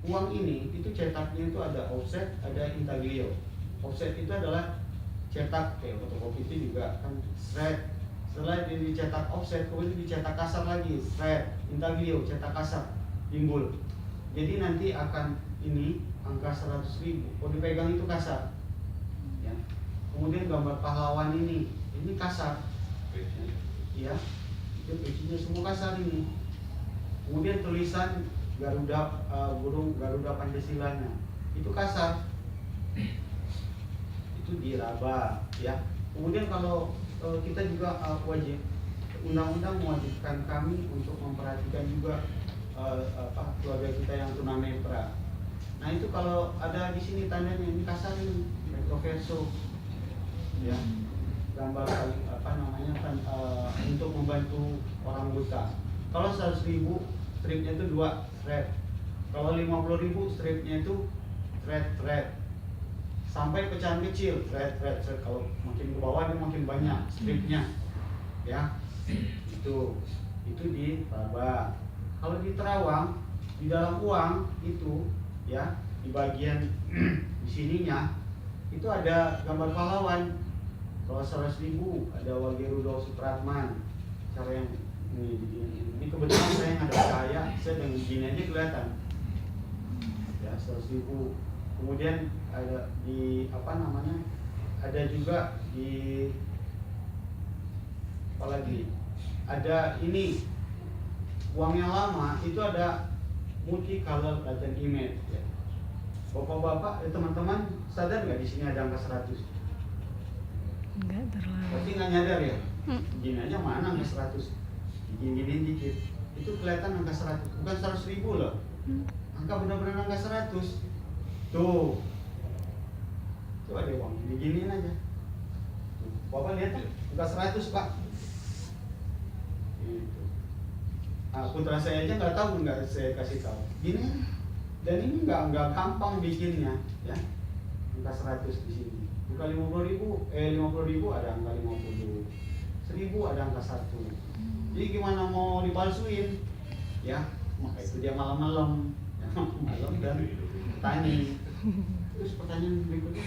uang ini itu cetaknya itu ada offset, ada intaglio. Offset itu adalah cetak, kayak fotokopi itu juga kan shred. Setelah dicetak offset, kemudian dicetak kasar lagi, shred, intaglio, cetak kasar, timbul. Jadi nanti akan ini angka 100.000. Kalau dipegang itu kasar. Ya. Kemudian gambar pahlawan ini kasar. Ya, itu isinya semua kasar ini. Kemudian tulisan Garuda, burung Garuda Pancasilanya itu kasar. Itu diraba, ya. Kemudian kalau kita juga wajib, undang-undang mewajibkan kami untuk memperhatikan juga keluarga kita yang tunanetra. Nah itu kalau ada di sini tandanya ini kasar ini recto verso, ya, gambar kan untuk membantu orang buta. Kalau 100.000 stripnya itu 2 thread. Kalau 50.000 stripnya itu thread. Sampai pecahan kecil, thread. Kalau makin ke bawah dia makin banyak stripnya, ya. Itu di raba. Kalau di terawang, di dalam uang itu, ya, di bagian di sininya itu ada gambar pahlawan. Kalau 100.000 ada Wagerudo Supratman. Cara yang ini kebetulan saya ada cahaya, saya dengan gini aja kelihatan. Ya, 100.000. Kemudian ada di ada juga di apalagi ada ini uang yang lama itu ada multicolor latent image, ya. Bapak-bapak, teman-teman sadar nggak di sini ada angka 100? Enggak terlalu. Pasti nggak nyadar ya? Gini aja mana angka 100? Gini dikit. Itu kelihatan angka 100, bukan 100.000 loh. Angka benar-benar angka 100. Tuh. Tuh ada uang, diginiin aja. Tuh. Bapak lihat tuh, angka 100 Pak. Gitu. Putra saya aja nggak tahu, nggak saya kasih tahu. Gini, dan ini nggak gampang bikinnya, ya. Angka 100 di sini. Bukan 50.000 ada angka 50. 1.000 ada angka 1. Jadi gimana mau dipalsuin? Ya, maka itu dia malam-malam, ya, malam dan tani. Terus pertanyaan berikutnya.